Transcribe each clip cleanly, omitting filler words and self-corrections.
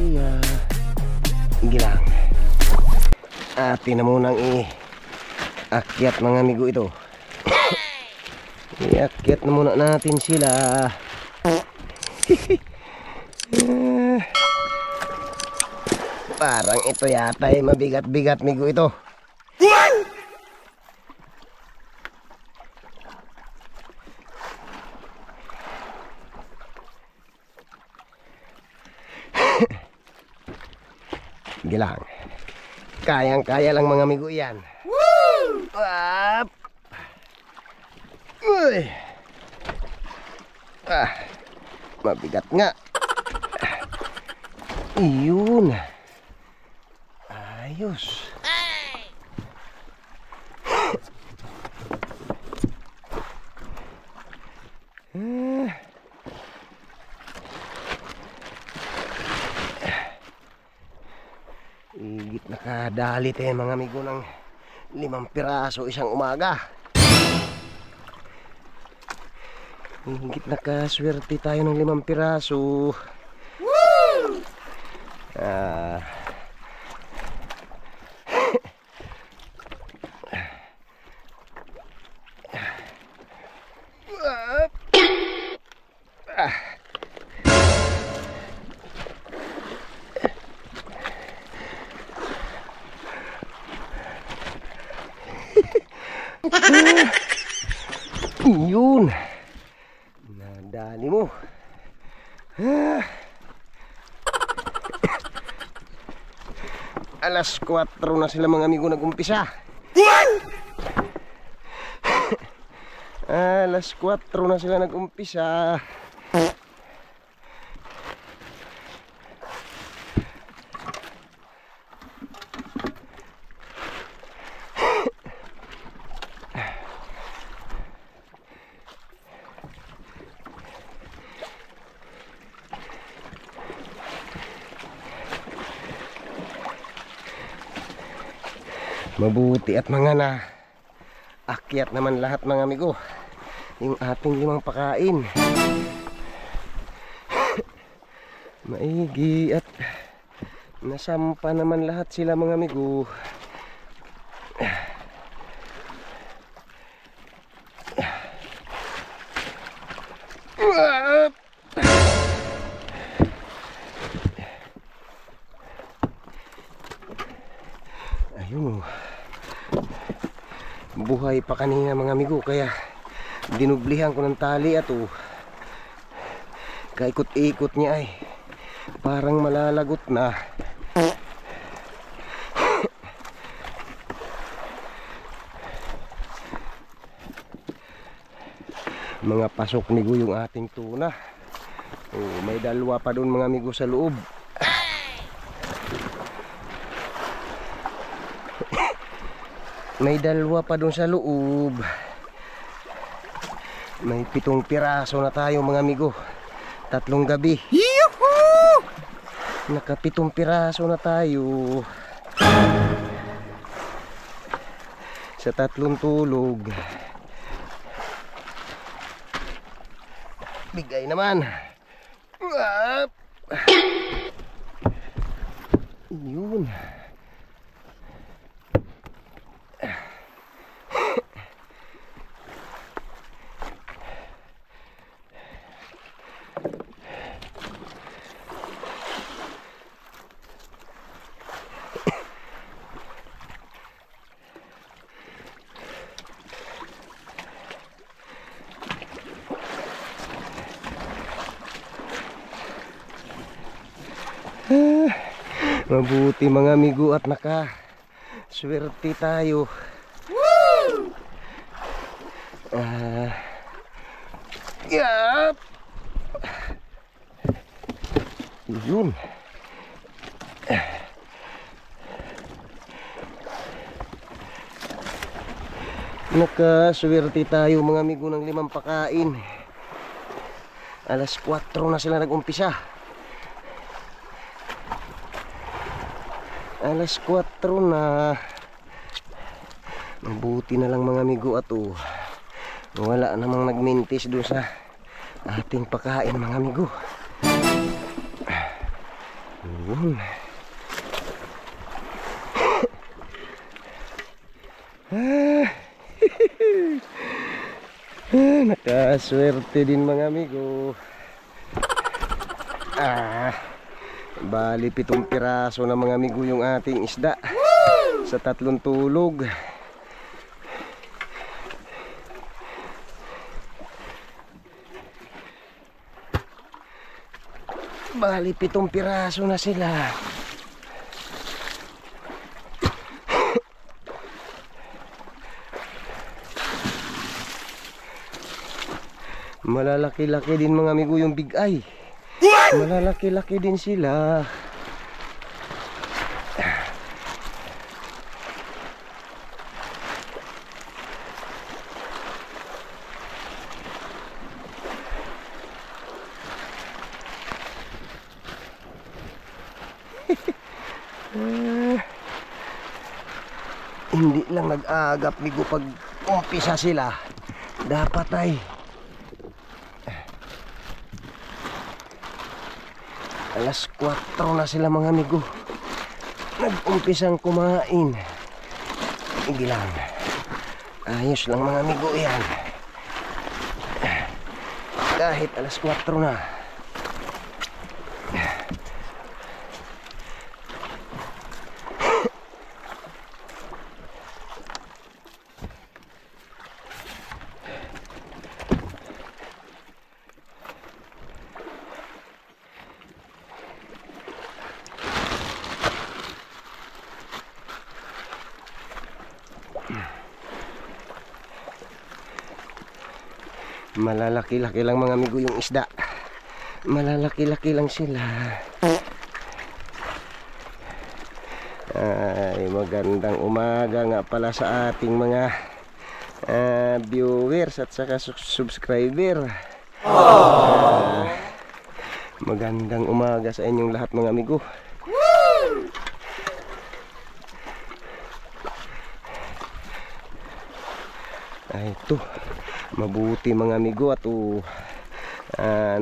siya. Gilang. Atin na munang akyat mga amigo ito. Iakyat na muna natin sila. Parang ito yata ay mabigat-bigat migo ito. Gilang. Kayang-kaya lang mga amigo yan. Woo! Up! Uy! Mabigat nga. Iyon. Ayos. Igit nakadali tayo mga amigo ng 5 piraso isang umaga. Igit nakaswerte tayo ng 5 piraso. Woo! Yun. Nadali mo. Alas 4 na sila mga amigo nag-umpisa. Alas 4 na sila nag-umpisa. Mabuti at mga na akyat naman lahat mga amigo yung ating 5 pakain. Maigi at nasampa naman lahat sila mga amigo. Ayun, buhay pa kanina mga amigo, kaya dinublihan ko ng tali at kaikot-ikot niya ay parang malalagot na. Mga pasok nigo yung ating tuna. May 2 pa doon mga amigo sa loob. May 2 pa doon sa loob. May 7 piraso na tayo mga amigo. 3 gabi. Yuhuu! Naka 7 piraso na tayo. Sa 3 tulog. Bigay naman. Yun. Mabuti mga amigo at swerte tayo. Woo! Yap! Yun. Nakaswerte tayo mga amigo ng 5 pakain. Alas 4 na sila nag-umpisa. Alas 4 na. Mabuti na lang mga amigo at wala namang nagmintis doon sa ating pakain mga amigo. Yun. Nakaswerte din mga amigo. Bali 7 piraso na mga amigo yung ating isda sa 3 tulog. Bali 7 piraso na sila. Malalaki-laki din mga amigo yung big eye. Malalaki-laki din sila. Hindi lang nag-agap migo pag umpisa sila. Dapat ay alas 4 na sila mga amigo. Nag-umpisang kumain. Hindi lang. Ayos lang mga amigo yan. Kahit alas 4 na. Malalaki-laki lang mga amigo yung isda. Malalaki-laki lang sila. Ay, magandang umaga nga pala sa ating mga viewers at saka subscriber. Magandang umaga sa inyong lahat mga amigo. Ay, ito mabuti mga amigo at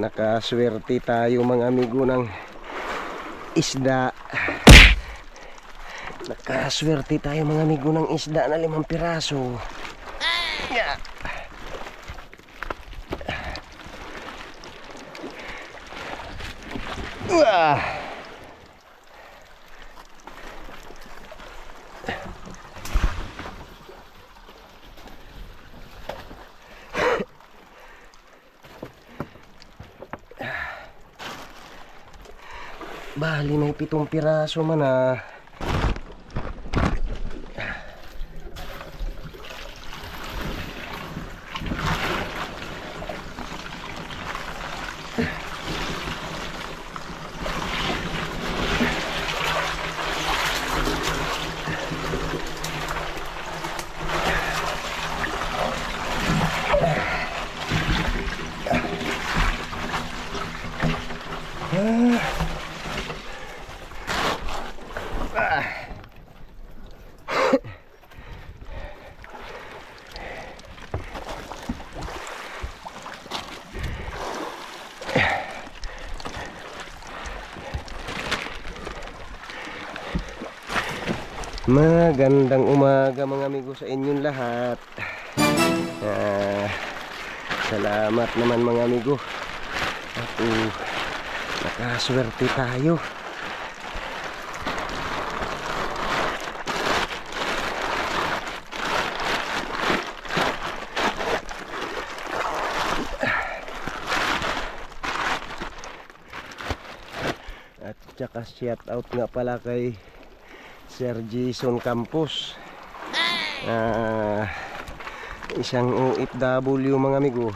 nakaswerte tayo mga amigo ng isda. Nakaswerte tayo mga amigo ng isda na 5 piraso. Yeah. Bali may 7 piraso man ah. Magandang umaga mga amigo sa inyong lahat. Salamat naman mga amigo. At nakaswerte tayo. At saka shout out nga pala kay Sir Jason Campos, isang OFW mga amigo.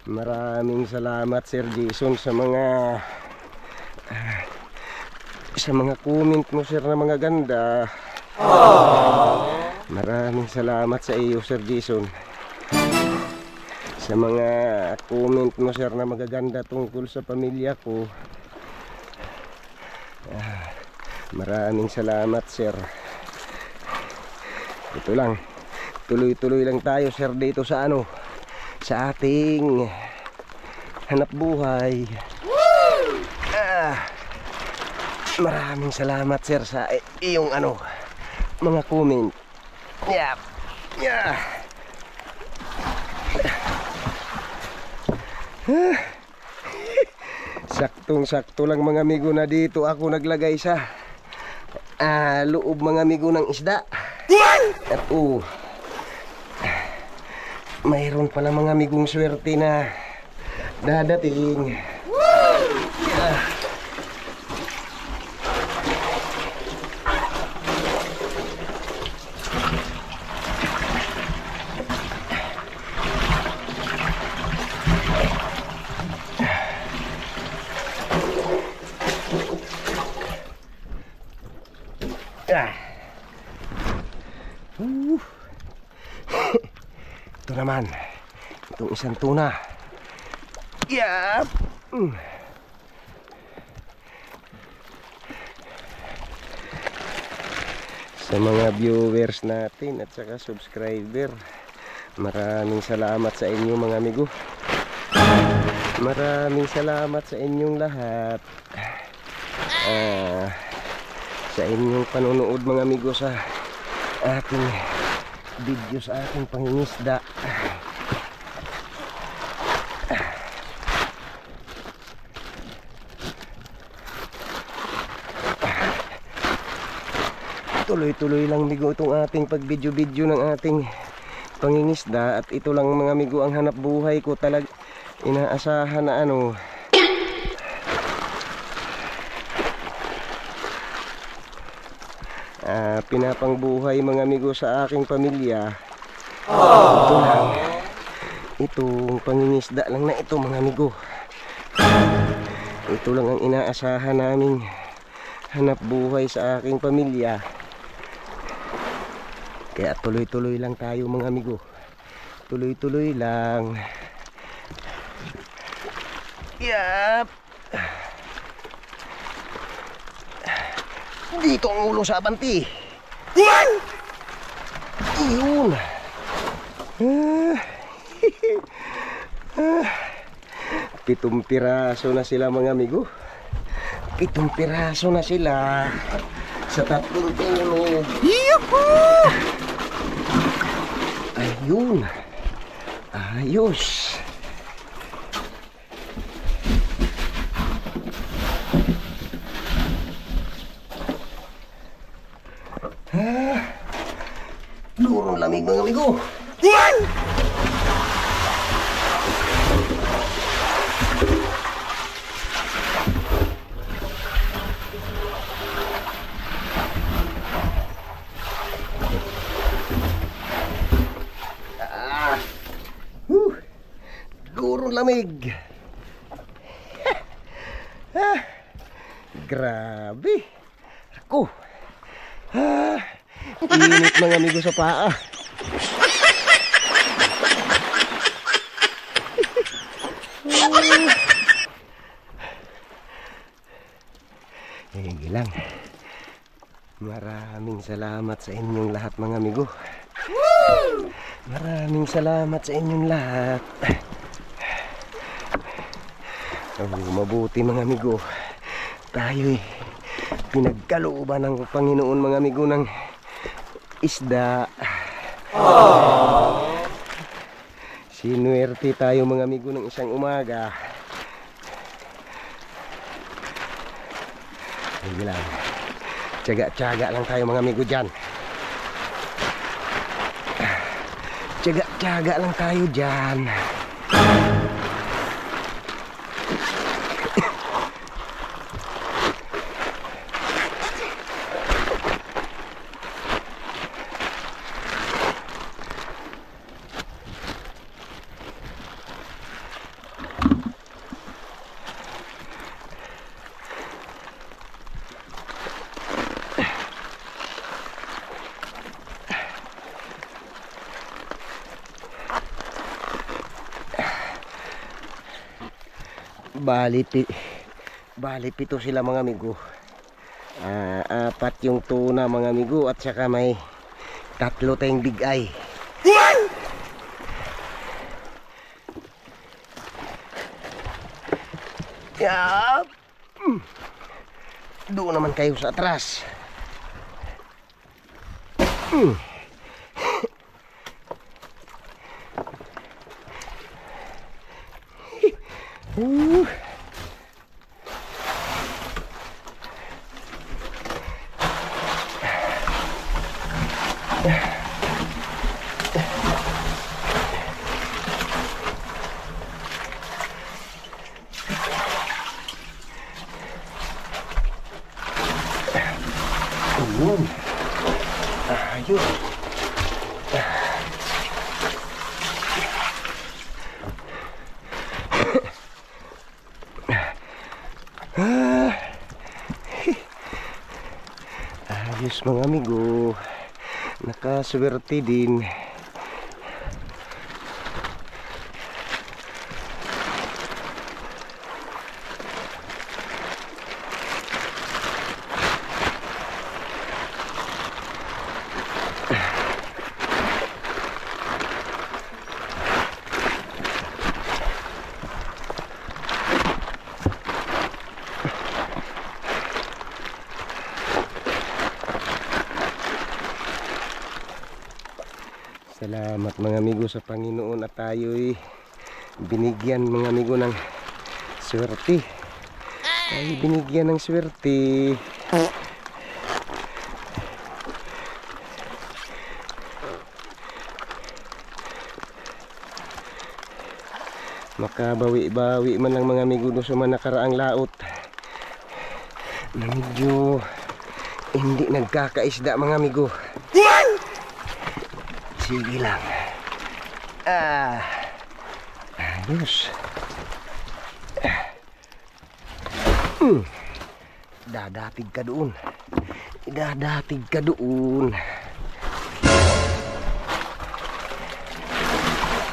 Maraming salamat Sir Jason sa mga comment mo sir na mga ganda. Maraming salamat sa iyo Sir Jason sa mga comment mo sir na magaganda tungkol sa pamilya ko. Maraming salamat sir. Ito lang, tuloy-tuloy lang tayo sir dito sa sa ating hanap buhay. Maraming salamat sir sa iyong mga comment. Yep. Yeah. Saktong-sakto lang mga amigo na dito ako naglagay sa loob mga amigo ng isda. At mayroon pala mga amigong swerte na dadating. Ito naman, itong isang tuna. Yep. Sa mga viewers natin at saka subscriber, maraming salamat sa inyo mga amigo. Maraming salamat sa inyong lahat. Sa inyong panonood mga amigo sa ating video sa ating pangingisda. Tuloy-tuloy lang amigo itong ating pag-video-video ng ating pangingisda, at ito lang mga amigo ang hanap buhay ko. Talaga inaasahan na pinapangbuhay mga amigo sa aking pamilya. Ito lang, itong pangingisda lang na ito mga amigo. Ito lang ang inaasahan naming hanap buhay sa aking pamilya. Kaya tuloy-tuloy lang tayo mga amigo. Tuloy-tuloy lang. Yap. Dito ang ulo sa abanti. Iyon. 7 piraso na sila mga amigo. 7 piraso na sila sa 3 tulog. Yuhuu! Ayun. Ayos. Lurong lamig mga amigo. Lurong lamig. Grabe. Ako. Init mga amigo sa paa. Sige lang. Maraming salamat sa inyong lahat mga amigo. Maraming salamat sa inyong lahat. Mabuti mga amigo, tayo'y pinagkalooban ng Panginoon mga amigo ng isda. Sinuwerte tayo mga amigo ng isang umaga. Sige lang, tiyaga-tiyaga lang tayo mga amigo dyan. Tiyaga-tiyaga lang tayo dyan. Bali 7 sila mga amigo. 4 yung tuna mga amigo, at saka may 3 tayong big eye. Yap. Doon naman kayo sa atras. Ayun. Ayun. Ayos mga amigo. Nakaswerte din. Salamat mga amigo sa Panginoon at tayo'y binigyan mga amigo ng swerte. Tayo binigyan ng swerte. Makabawi-bawi man lang mga amigo doon sa mga nakaraang laot na medyo hindi nagkakaisda mga amigo. Sige lang. Ayos. Dadatig ka doon. Dadatig ka doon.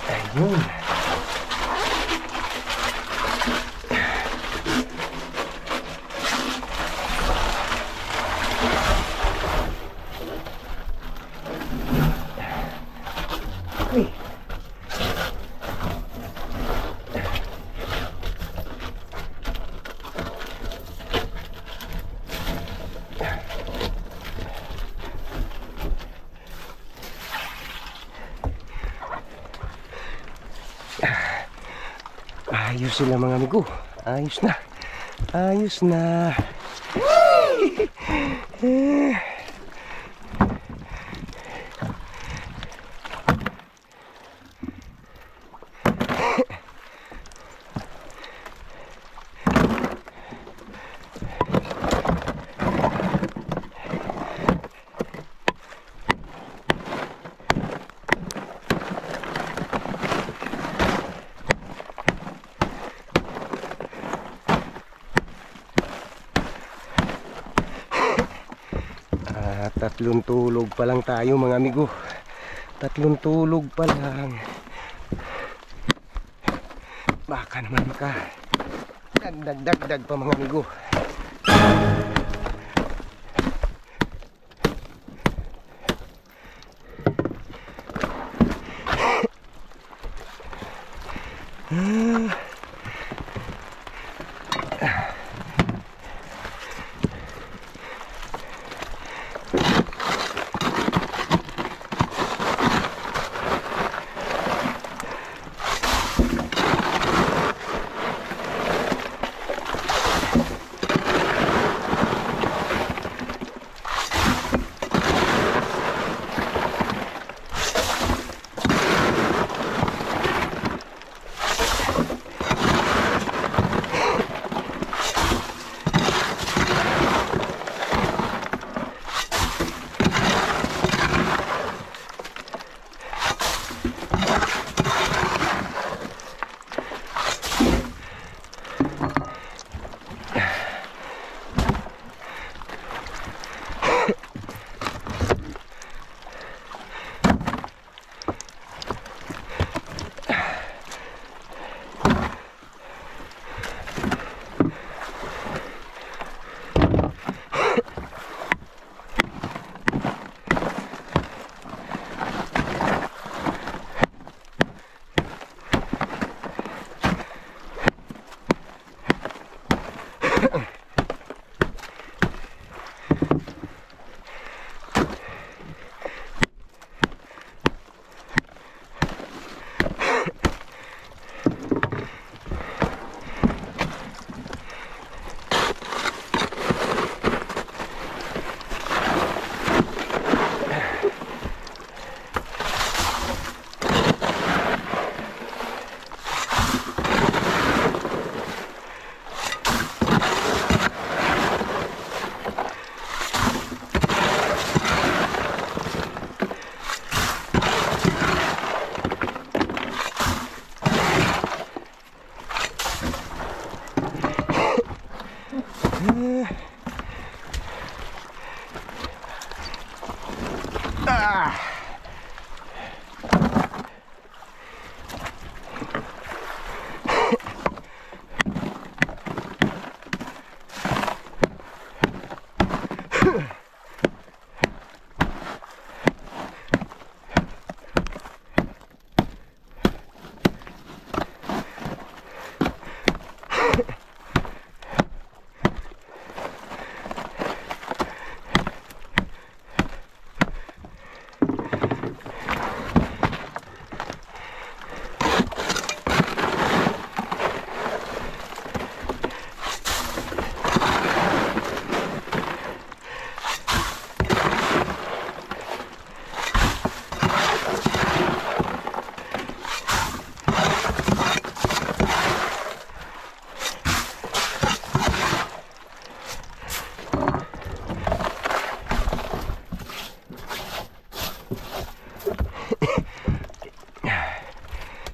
Ayun. Ayos sila mga amigo. Ayos na. Ayos na. Tatlong tulog pa lang tayo mga amigo. Tatlong tulog pa lang. Baka naman maka dagdag pa mga amigo.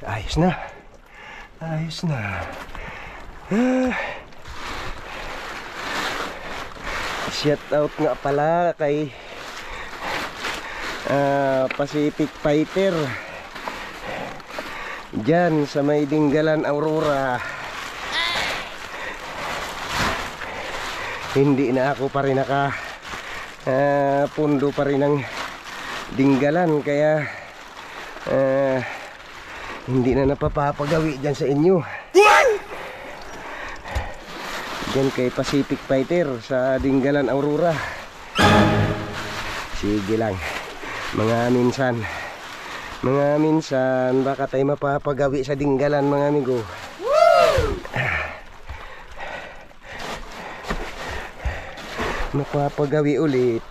Ayos na. Ayos na. Shout out nga pala kay Pacific Fighter dyan sa may Dinggalan, Aurora. Hindi na ako pa rin pundo pa rin ng Dinggalan, kaya hindi na napapapagawi dyan sa inyo. Dyan kay Pacific Fighter sa Dinggalan, Aurora. Sige lang, mga minsan baka tayo mapapagawi sa Dinggalan, mga amigo. Mapapagawi ulit.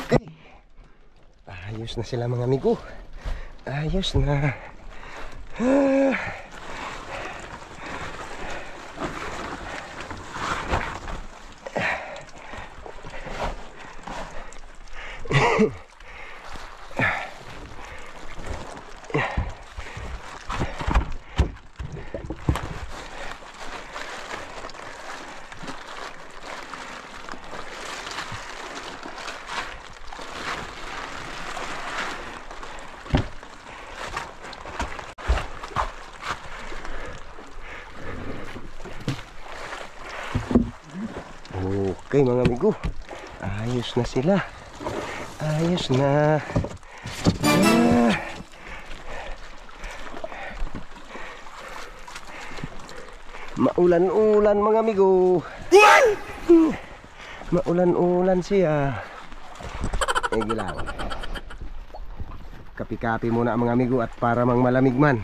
Okay, ayos na sila, mga amigo. Ayos na. Okay, mga amigo, ayos na sila. Ayos na. Maulan-ulan, mga amigo. Maulan-ulan siya. Sige lang. Kapi-kapi muna, mga amigo, at para mang malamig man.